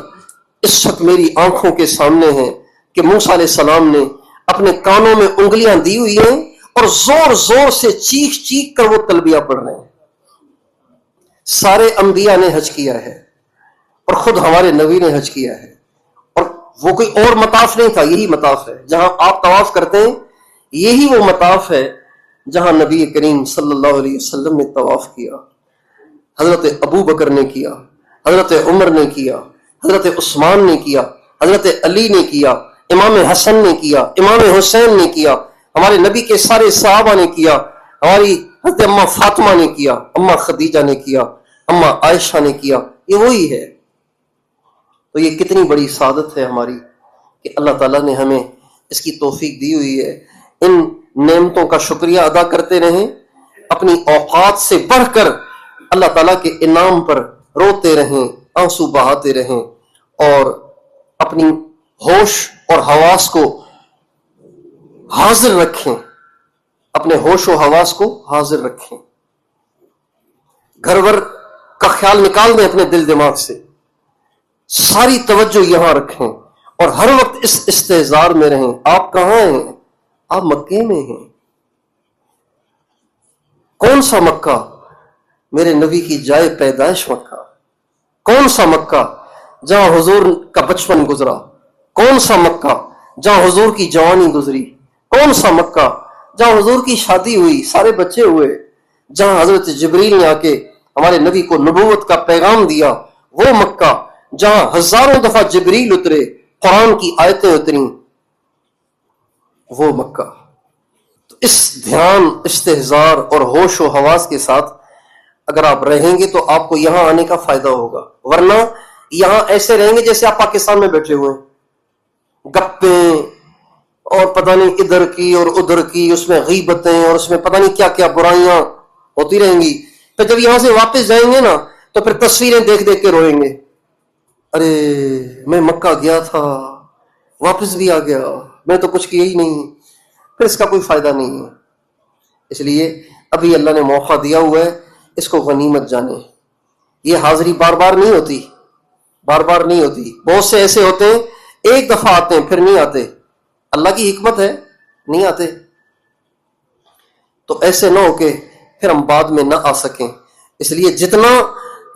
اس وقت میری آنکھوں کے سامنے ہے کہ موسیٰ علیہ السلام نے اپنے کانوں میں انگلیاں دی ہوئی ہیں اور زور زور سے چیخ چیخ کر وہ تلبیہ پڑھ رہے ہیں۔ سارے انبیاء نے حج کیا ہے اور خود ہمارے نبی نے حج کیا ہے، اور وہ کوئی اور مطاف نہیں تھا، یہی مطاف ہے جہاں آپ طواف کرتے ہیں، یہی وہ مطاف ہے جہاں نبی کریم صلی اللہ علیہ وسلم نے طواف کیا۔ حضرت ابو بکر نے کیا، حضرت عمر نے کیا، حضرت عثمان نے کیا، حضرت علی نے کیا، امام حسن نے کیا، امام حسین نے کیا، ہمارے نبی کے سارے صحابہ نے کیا، ہماری حضرت اماں فاطمہ نے کیا، اماں خدیجہ نے کیا، اماں عائشہ نے کیا، یہ وہی ہے۔ تو یہ کتنی بڑی سعادت ہے ہماری کہ اللہ تعالیٰ نے ہمیں اس کی توفیق دی ہوئی ہے۔ ان نعمتوں کا شکریہ ادا کرتے رہیں، اپنی اوقات سے بڑھ کر اللہ تعالیٰ کے انعام پر روتے رہیں، آنسو بہاتے رہیں، اور اپنی ہوش اور حواس کو حاضر رکھیں، اپنے ہوش و حواس کو حاضر رکھیں، گھر ور کا خیال نکال دیں اپنے دل دماغ سے، ساری توجہ یہاں رکھیں اور ہر وقت اس استحضار میں رہیں۔ آپ کہاں ہیں؟ آپ مکے میں ہیں۔ کون سا مکہ؟ میرے نبی کی جائے پیدائش مکہ۔ کون سا مکہ؟ جہاں حضور کا بچپن گزرا۔ کون سا مکہ؟ جہاں حضور کی جوانی گزری۔ کون سا مکہ؟ جہاں حضور کی شادی ہوئی، سارے بچے ہوئے، جہاں حضرت جبریل نے آ کے ہمارے نبی کو نبوت کا پیغام دیا۔ وہ مکہ جہاں ہزاروں دفعہ جبریل اترے، قرآن کی آیتیں اتریں، وہ مکہ۔ تو اس دھیان، استحضار اور ہوش و حواس کے ساتھ اگر آپ رہیں گے تو آپ کو یہاں آنے کا فائدہ ہوگا، ورنہ یہاں ایسے رہیں گے جیسے آپ پاکستان میں بیٹھے ہوئے ہیں، گپیں اور پتہ نہیں ادھر کی اور ادھر کی، اس میں غیبتیں اور اس میں پتہ نہیں کیا کیا برائیاں ہوتی رہیں گی۔ پھر جب یہاں سے واپس جائیں گے نا تو پھر تصویریں دیکھ دیکھ کے روئیں گے، ارے میں مکہ گیا تھا، واپس بھی آ گیا، میں تو کچھ کیا ہی نہیں۔ پھر اس کا کوئی فائدہ نہیں ہے۔ اس لیے ابھی اللہ نے موقع دیا ہوا ہے، اس کو غنیمت جانیں۔ یہ حاضری بار بار نہیں ہوتی، بار بار نہیں ہوتی۔ بہت سے ایسے ہوتے ہیں ایک دفعہ آتے ہیں پھر نہیں آتے، اللہ کی حکمت ہے نہیں آتے۔ تو ایسے نہ ہو کہ پھر ہم بعد میں نہ آ سکیں۔ اس لیے جتنا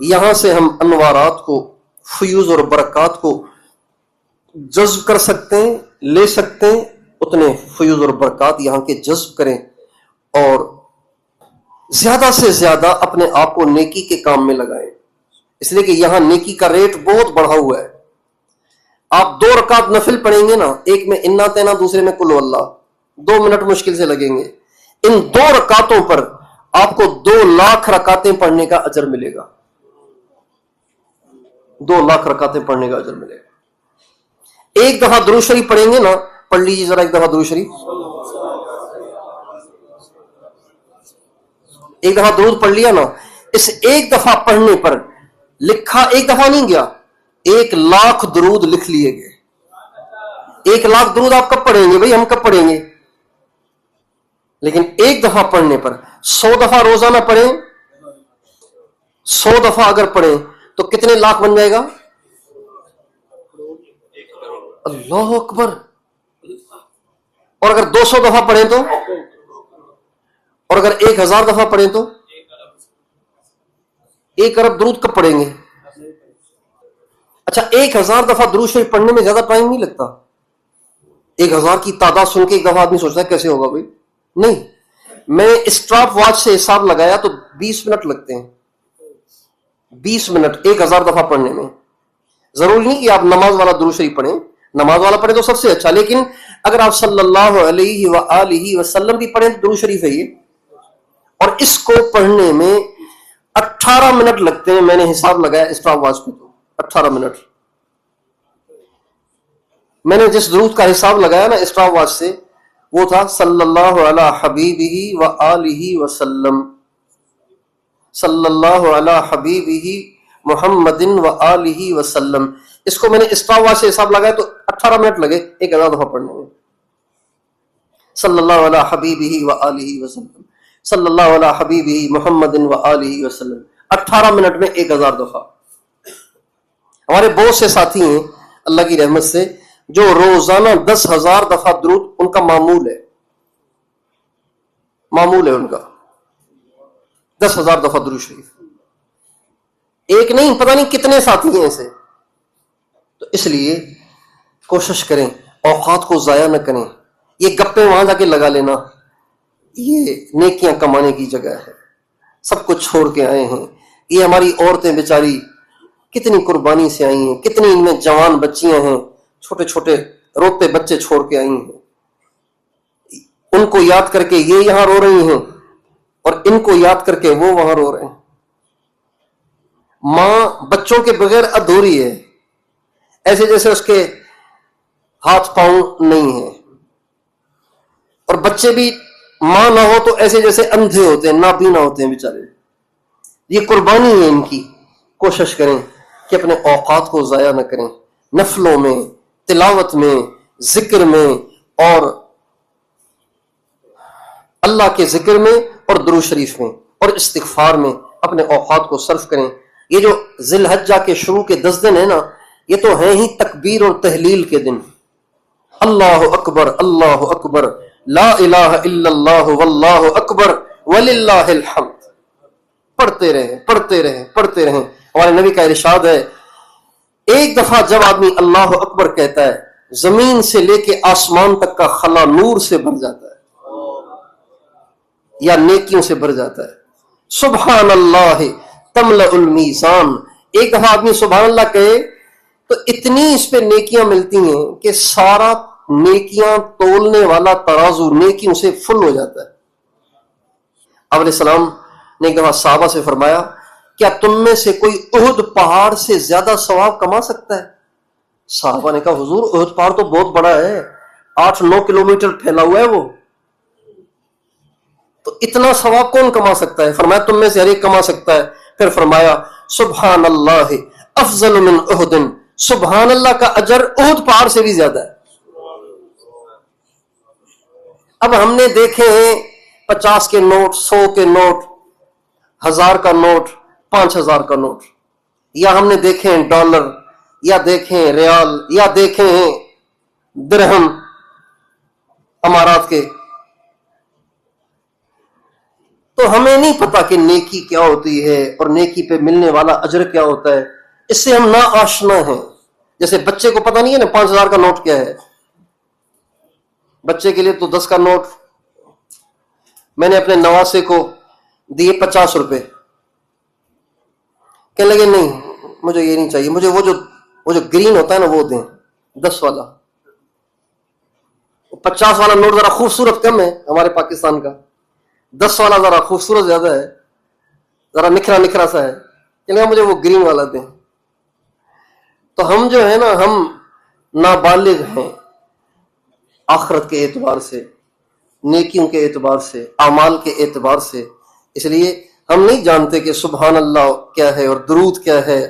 یہاں سے ہم انوارات کو، فیوز اور برکات کو جذب کر سکتے ہیں، لے سکتے ہیں، اتنے فیوز اور برکات یہاں کے جذب کریں، اور زیادہ سے زیادہ اپنے آپ کو نیکی کے کام میں لگائیں۔ اس لیے کہ یہاں نیکی کا ریٹ بہت بڑھا ہوا ہے۔ آپ 2 رکعت نفل پڑھیں گے نا، ایک میں انا تینا، دوسرے میں قل اللہ، 2 منٹ مشکل سے لگیں گے۔ ان 2 رکعتوں پر آپ کو 2 لاکھ رکعتیں پڑھنے کا اجر ملے گا، 2 لاکھ رکعتیں پڑھنے کا اجر ملے گا۔ ایک دفعہ درود شریف پڑھیں گے نا، پڑھ لیجیے ذرا ایک دفعہ درود شریف، ایک دفعہ درود پڑھ لیا نا، اس ایک دفعہ پڑھنے پر لکھا، ایک دفعہ نہیں گیا، 1 لاکھ درود لکھ لیے گئے۔ 1 لاکھ درود آپ کب پڑھیں گے بھائی؟ ہم کب پڑھیں گے؟ لیکن ایک دفعہ پڑھنے پر 100 دفعہ روزانہ پڑھیں، 100 دفعہ اگر پڑھیں تو کتنے لاکھ بن جائے گا؟ اللہ اکبر، اور اگر 200 دفعہ پڑھیں تو، اور اگر 1000 دفعہ پڑھیں تو 1 ارب درود کب پڑھیں گے؟ اچھا 1000 دفعہ درود شریف پڑھنے میں زیادہ ٹائم نہیں لگتا؟ 1000 کی تعداد سن کے ایک دفعہ آدمی سوچتا ہے کیسے ہوگا بھائی؟ نہیں، میں اسٹاپ واچ سے حساب لگایا تو 20 منٹ لگتے ہیں. 20 منٹ 1000 دفعہ پڑھنے میں. ضروری نہیں کہ آپ نماز والا درود شریف پڑھیں، نماز والا پڑھیں تو سب سے اچھا، لیکن اگر آپ صلی اللہ علیہ وآلہ وسلم بھی پڑھیں تو درود شریف ہے یہ. اور اس کو پڑھنے میں 18 منٹ لگتے ہیں. میں نے حساب لگایا اسٹاپ واچ پہ تو 18 منٹ. میں نے جس درود کا حساب لگایا نا اسٹاپ واچ سے، وہ تھا صلی اللہ علی حبیبہ وآلہ وسلم، صلی اللہ علی حبیبہ محمد وآلہ وسلم. اس کو میں نے اسٹاپ واچ سے حساب لگایا تو 18 منٹ لگے 1000 دفعہ پڑھنے میں. صلی اللہ علی حبیبہ وآلہ وسلم، صلی اللہ علی حبیبہ محمد وآلہ وسلم، 18 منٹ میں 1000 دفعہ. ہمارے بہت سے ساتھی ہیں اللہ کی رحمت سے جو روزانہ 10,000 دفعہ درود ان کا معمول ہے، معمول ہے ان کا 10,000 دفعہ درود شریف. ایک نہیں، پتہ نہیں کتنے ساتھی ہیں ایسے. تو اس لیے کوشش کریں، اوقات کو ضائع نہ کریں. یہ گپے وہاں جا کے لگا لینا یہ نیکیاں کمانے کی جگہ ہے. سب کچھ چھوڑ کے آئے ہیں. یہ ہماری عورتیں بیچاری کتنی قربانی سے آئی ہیں، کتنی ان میں جوان بچیاں ہیں، چھوٹے چھوٹے روتے بچے چھوڑ کے آئی ہیں. ان کو یاد کر کے یہ یہاں رو رہی ہیں اور ان کو یاد کر کے وہ وہاں رو رہے ہیں. ماں بچوں کے بغیر ادھوری ہے، ایسے جیسے اس کے ہاتھ پاؤں نہیں ہیں. اور بچے بھی ماں نہ ہو تو ایسے جیسے اندھے ہوتے ہیں، نابینا ہوتے ہیں بیچارے. یہ قربانی ہے ان کی. کوشش کریں کہ اپنے اوقات کو ضائع نہ کریں، نفلوں میں، تلاوت میں، ذکر میں اور اللہ کے ذکر میں اور درود شریف میں اور استغفار میں اپنے اوقات کو صرف کریں. یہ جو ذی الحجہ کے شروع کے 10 دن ہیں نا، یہ تو ہیں ہی تکبیر اور تحلیل کے دن. اللہ اکبر، اللہ اکبر، لا الہ الا اللہ واللہ اکبر وللہ الحمد. پڑھتے رہیں، پڑھتے رہیں، پڑھتے رہیں. ہمارے نبی کا ارشاد ہے ایک دفعہ جب آدمی اللہ اکبر کہتا ہے زمین سے لے کے آسمان تک کا خلا نور سے بھر جاتا ہے یا نیکیوں سے بھر جاتا ہے. سبحان اللہ تملأ المیزان. ایک دفعہ آدمی سبحان اللہ کہے تو اتنی اس پہ نیکیاں ملتی ہیں کہ سارا نیکیاں تولنے والا ترازو نیکیوں سے فل ہو جاتا ہے. آپ علیہ السلام نے ایک دفعہ صحابہ سے فرمایا کیا تم میں سے کوئی احد پہاڑ سے زیادہ ثواب کما سکتا ہے؟ صحابہ نے کہا حضور احد پہاڑ تو بہت بڑا ہے، 8-9 کلومیٹر پھیلا ہوا ہے وہ، تو اتنا ثواب کون کما سکتا ہے؟ فرمایا تم میں سے ہر ایک کما سکتا ہے. پھر فرمایا سبحان اللہ افضل من احد. سبحان اللہ کا اجر احد پہاڑ سے بھی زیادہ ہے. اب ہم نے دیکھے ہیں 50 کے نوٹ، 100 کے نوٹ، 1000 کا نوٹ، 5000 کا نوٹ، یا ہم نے دیکھے ہیں ڈالر، یا دیکھے ہیں ریال، یا دیکھے ہیں درہم امارات کے. تو ہمیں نہیں پتا کہ نیکی کیا ہوتی ہے اور نیکی پہ ملنے والا اجر کیا ہوتا ہے. اس سے ہم نا آشنا ہیں. جیسے بچے کو پتا نہیں ہے نا 5000 کا نوٹ کیا ہے. بچے کے لیے تو 10 کا نوٹ. میں نے اپنے نواسے کو دیے 50 روپے. کہنے لگے نہیں مجھے یہ نہیں چاہیے، مجھے وہ جو گرین ہوتا ہے نا وہ دیں، 10 والا. 50 والا نوٹ ذرا خوبصورت کم ہے ہمارے پاکستان کا، 10 والا ذرا خوبصورت زیادہ ہے، ذرا نکھرا نکھرا سا ہے. کہ مجھے وہ گرین والا دیں. تو ہم جو ہے نا ہم نابالغ ہیں آخرت کے اعتبار سے، نیکیوں کے اعتبار سے، اعمال کے اعتبار سے. اس لیے ہم نہیں جانتے کہ سبحان اللہ کیا ہے اور درود کیا ہے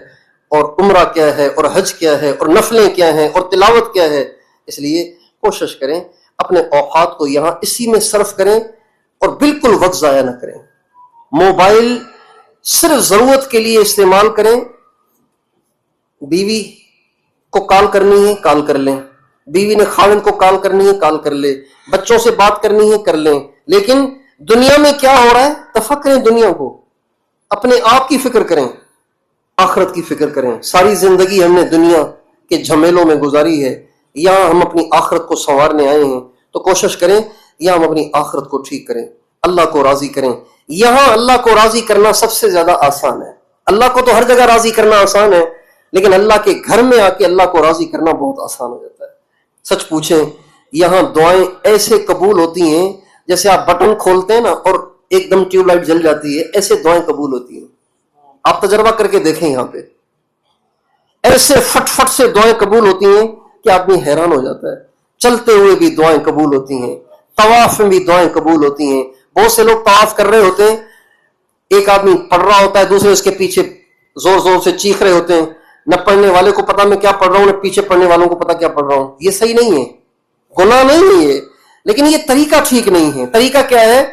اور عمرہ کیا ہے اور حج کیا ہے اور نفلیں کیا ہیں اور تلاوت کیا ہے. اس لیے کوشش کریں اپنے اوقات کو یہاں اسی میں صرف کریں اور بالکل وقت ضائع نہ کریں. موبائل صرف ضرورت کے لیے استعمال کریں. بیوی کو کال کرنی ہے کال کر لیں، بیوی نے خاوند کو کال کرنی ہے کال کر لے، بچوں سے بات کرنی ہے کر لیں، لیکن دنیا میں کیا ہو رہا ہے تفکریں دنیا کو، اپنے آپ کی فکر کریں، آخرت کی فکر کریں۔ ساری زندگی ہم نے دنیا کے جھمیلوں میں گزاری ہے، یہاں ہم اپنی آخرت کو سنوارنے آئے ہیں، تو کوشش کریں یہاں ہم اپنی آخرت کو ٹھیک کریں، اللہ کو راضی کریں۔ یہاں اللہ کو راضی کرنا سب سے زیادہ آسان ہے۔ اللہ کو تو ہر جگہ راضی کرنا آسان ہے، لیکن اللہ کے گھر میں آ کے اللہ کو راضی کرنا بہت آسان ہو جاتا ہے۔ سچ پوچھیں یہاں دعائیں ایسے قبول ہوتی ہیں جیسے آپ بٹن کھولتے ہیں نا اور ایک دم ٹیوب لائٹ جل جاتی ہے، ایسے دعائیں قبول ہوتی ہیں۔ آپ تجربہ کر کے دیکھیں، یہاں پہ ایسے فٹ فٹ سے دعائیں قبول ہوتی ہیں کہ آدمی حیران ہو جاتا ہے۔ چلتے ہوئے بھی دعائیں قبول ہوتی ہیں، طواف میں بھی دعائیں قبول ہوتی ہیں۔ بہت سے لوگ طواف کر رہے ہوتے ہیں، ایک آدمی پڑھ رہا ہوتا ہے، دوسرے اس کے پیچھے زور زور سے چیخ رہے ہوتے ہیں، نہ پڑھنے والے کو پتا میں کیا پڑھ رہا ہوں، نہ پیچھے پڑھنے والوں کو پتا کیا پڑھ رہا ہوں۔ یہ صحیح نہیں ہے، گناہ نہیں ہے یہ، لیکن یہ طریقہ ٹھیک نہیں ہے۔ طریقہ کیا ہے؟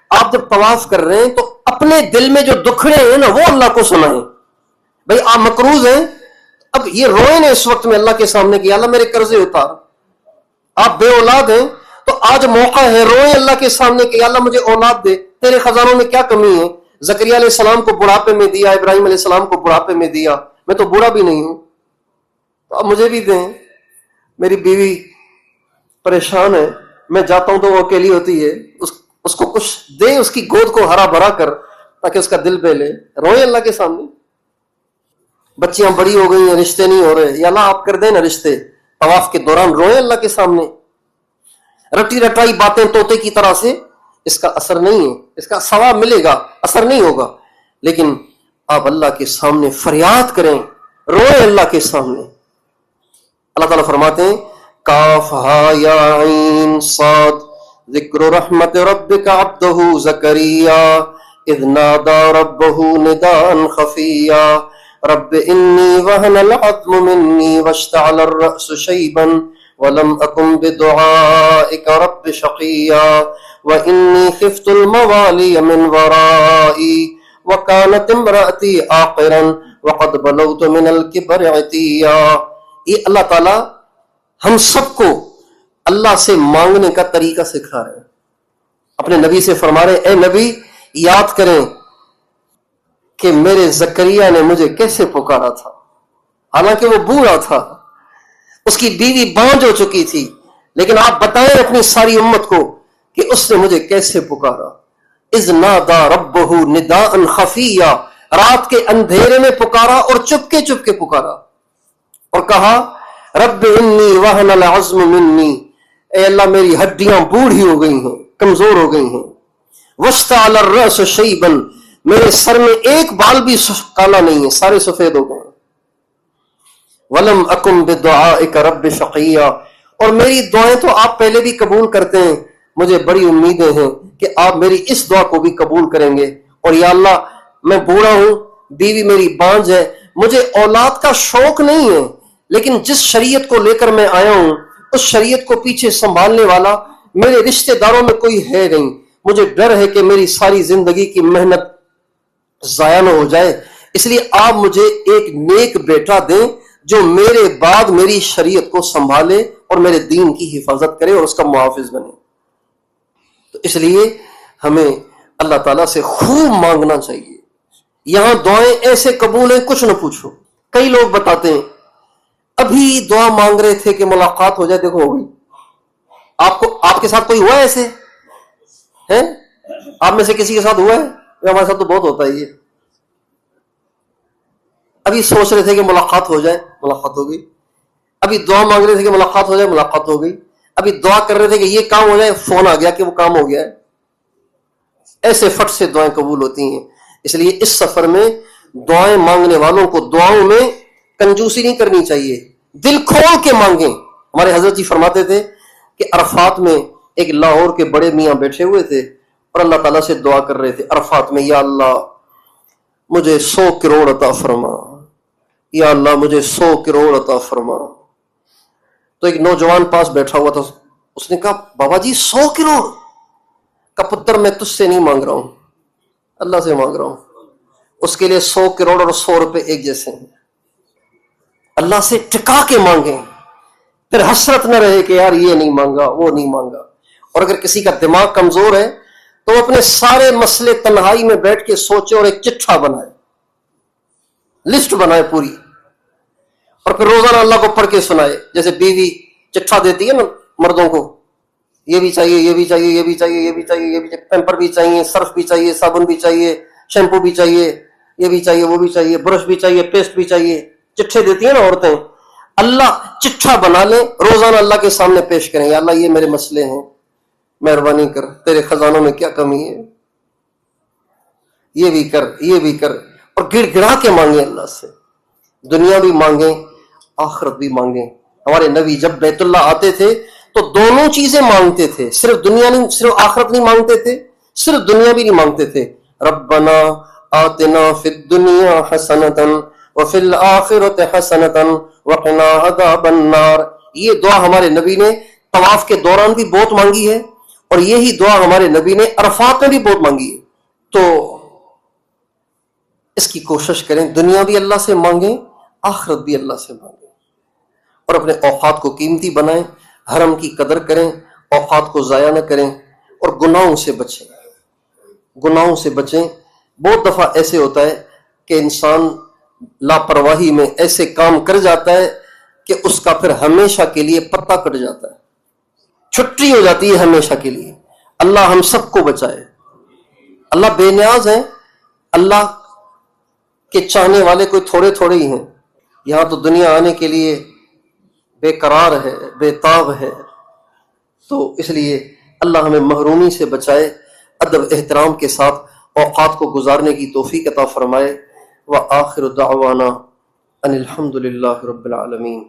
آپ جب طواف کر رہے ہیں تو اپنے دل میں جو دکھڑے ہیں نا وہ اللہ کو سنائیں۔ بھائی آپ مقروض ہیں، اب یہ روئیں نا اس وقت میں اللہ کے سامنے کہ اللہ میرے قرضے اتار۔ آپ بے اولاد ہیں تو آج موقع ہے، روئیں اللہ کے سامنے کہ اللہ مجھے اولاد دے، تیرے خزانوں میں کیا کمی ہے؟ زکریا علیہ السلام کو بڑھاپے میں دیا، ابراہیم علیہ السلام کو بڑھاپے میں دیا، میں تو بوڑھا بھی نہیں ہوں، تو اب مجھے بھی دیں۔ میری بیوی پریشان ہے، میں جاتا ہوں تو وہ اکیلی ہوتی ہے، اس کو کچھ دیں، اس کی گود کو ہرا بھرا کر تاکہ اس کا دل پہلے۔ روئیں اللہ کے سامنے۔ بچیاں بڑی ہو گئی ہیں، رشتے نہیں ہو رہے، یا اللہ آپ کر دیں نا رشتے، طواف کے دوران روئیں اللہ کے سامنے۔ رٹی رٹائی باتیں طوطے کی طرح سے اس کا اثر نہیں ہے، اس کا ثواب ملے گا، اثر نہیں ہوگا، لیکن آپ اللہ کے سامنے فریاد کریں، روئیں اللہ کے سامنے۔ اللہ تعالیٰ فرماتے ہیں کاف ہا یا عین صاد ذکر رحمت ربک عبدہ زکریا اذ نادى ربه نداء خفيا رب انی وهن العظم مني واشتعل الرأس شيبا ولم أكن بدعائك رب شقيا وإني خفت الموالي من ورائي وكانت امرأتي عاقرا وقد بلغت من الكبر عتيا۔ یہ اللہ تعالیٰ ہم سب کو اللہ سے مانگنے کا طریقہ سکھا رہے ہیں، اپنے نبی سے فرما رہے اے نبی یاد کریں کہ میرے زکریا نے مجھے کیسے پکارا تھا، حالانکہ وہ بوڑھا تھا، اس کی بیوی بانجھ ہو چکی تھی، لیکن آپ بتائیں اپنی ساری امت کو کہ اس نے مجھے کیسے پکارا۔ اذ نادى ربه نداء خفيا، رات کے اندھیرے میں پکارا اور چپکے چپکے پکارا اور کہا رب انی وہن العظم منی، اے اللہ میری ہڈیاں بوڑھی ہو گئی ہیں، کمزور ہو گئی ہیں، واشتعل الرأس شیبا، میرے سر میں ایک بال بھی کالا نہیں ہے، سارے سفید ہو گئے، ولم اکن بدعائک رب شقیا، اور میری دعائیں تو آپ پہلے بھی قبول کرتے ہیں، مجھے بڑی امیدیں ہیں کہ آپ میری اس دعا کو بھی قبول کریں گے۔ اور یا اللہ میں بوڑھا ہوں، بیوی میری بانجھ ہے، مجھے اولاد کا شوق نہیں ہے، لیکن جس شریعت کو لے کر میں آیا ہوں اس شریعت کو پیچھے سنبھالنے والا میرے رشتہ داروں میں کوئی ہے نہیں، مجھے ڈر ہے کہ میری ساری زندگی کی محنت ضائع نہ ہو جائے، اس لیے آپ مجھے ایک نیک بیٹا دیں جو میرے بعد میری شریعت کو سنبھالے اور میرے دین کی حفاظت کرے اور اس کا محافظ بنے۔ تو اس لیے ہمیں اللہ تعالیٰ سے خوب مانگنا چاہیے۔ یہاں دعائیں ایسے قبول ہیں کچھ نہ پوچھو۔ کئی لوگ بتاتے ہیں ابھی دعا مانگ رہے تھے کہ ملاقات ہو جائے، دیکھو ہو گئی۔ آپ کے ساتھ کوئی ہوا ہے ایسے؟ ہیں آپ میں سے کسی کے ساتھ ہوا ہے؟ ہمارے ساتھ تو بہت ہوتا ہے یہ۔ ابھی سوچ رہے تھے کہ ملاقات ہو جائے، ملاقات ہو گئی۔ ابھی دعا مانگ رہے تھے کہ ملاقات ہو جائے، ملاقات ہو گئی۔ ابھی دعا کر رہے تھے کہ یہ کام ہو جائے، فون آ گیا کہ وہ کام ہو گیا ہے۔ ایسے فٹ سے دعائیں قبول ہوتی ہیں۔ اس لیے اس سفر میں دعائیں مانگنے والوں کو دعاؤں میں کنجوسی نہیں کرنی چاہیے، دل کھول کے مانگیں۔ ہمارے حضرت جی فرماتے تھے کہ عرفات میں ایک لاہور کے بڑے میاں بیٹھے ہوئے تھے اور اللہ تعالیٰ سے دعا کر رہے تھے عرفات میں، یا اللہ مجھے 100 کروڑ عطا فرما، یا اللہ مجھے 100 کروڑ عطا فرما۔ تو ایک نوجوان پاس بیٹھا ہوا تھا، اس نے کہا بابا جی 100 کروڑ کا پتر میں تجھ سے نہیں مانگ رہا ہوں، اللہ سے مانگ رہا ہوں۔ اس کے لیے 100 کروڑ اور 100 روپے ایک جیسے ہیں۔ اللہ سے ٹکا کے مانگیں، پھر حسرت نہ رہے کہ یار یہ نہیں مانگا وہ نہیں مانگا. اور اگر کسی کا دماغ کمزور ہے تو وہ اپنے سارے مسئلے تنہائی میں بیٹھ کے سوچے اور ایک چٹھا بنائے، لسٹ بنائے پوری، اور پھر روزانہ اللہ کو پڑھ کے سنائے. جیسے بیوی چٹھا دیتی ہے نا مردوں کو، یہ بھی چاہیے، یہ بھی چاہیے، یہ بھی چاہیے، یہ بھی چاہیے، یہ بھی چاہیے، پیمپر بھی چاہیے، سرف بھی چاہیے، صابن بھی چاہیے، شیمپو بھی چاہیے، یہ بھی چاہیے، وہ بھی چاہیے، برش بھی چاہیے، پیسٹ بھی چاہیے. چٹھے دیتی ہیں نا عورتیں. اللہ چٹھا بنا لیں، روزانہ اللہ کے سامنے پیش کریں، یا اللہ یہ میرے مسئلے ہیں، مہربانی کر، تیرے خزانوں میں کیا کمی ہے، یہ بھی کر، یہ بھی کر. اور گڑ گڑا کے مانگیں اللہ سے. دنیا بھی مانگیں، آخرت بھی مانگیں. ہمارے نبی جب بیت اللہ آتے تھے تو دونوں چیزیں مانگتے تھے، صرف دنیا نہیں، صرف آخرت نہیں مانگتے تھے، صرف دنیا بھی نہیں مانگتے تھے. ربنا آتنا فی الدنیا حسنۃ وفی الآخرۃ حسنۃ وقنا عذاب النار. یہ دعا ہمارے نبی نے طواف کے دوران بھی بہت مانگی ہے، اور یہی دعا ہمارے نبی نے عرفات میں بھی بہت مانگی ہے. تو اس کی کوشش کریں، دنیا بھی اللہ سے مانگیں، آخرت بھی اللہ سے مانگیں، اور اپنے اوقات کو قیمتی بنائیں، حرم کی قدر کریں، اوقات کو ضائع نہ کریں، اور گناہوں سے بچیں. گناہوں سے بچیں. بہت دفعہ ایسے ہوتا ہے کہ انسان لاپرواہی میں ایسے کام کر جاتا ہے کہ اس کا پھر ہمیشہ کے لیے پتہ کٹ جاتا ہے، چھٹی ہو جاتی ہے ہمیشہ کے لیے. اللہ ہم سب کو بچائے. اللہ بے نیاز ہیں، اللہ کے چاہنے والے کوئی تھوڑے تھوڑے ہی ہیں. یہاں تو دنیا آنے کے لیے بے قرار ہے، بے تاب ہے. تو اس لیے اللہ ہمیں محرومی سے بچائے، ادب احترام کے ساتھ اوقات کو گزارنے کی توفیق عطا فرمائے. وآخر دعوانا ان الحمد للہ رب العالمین.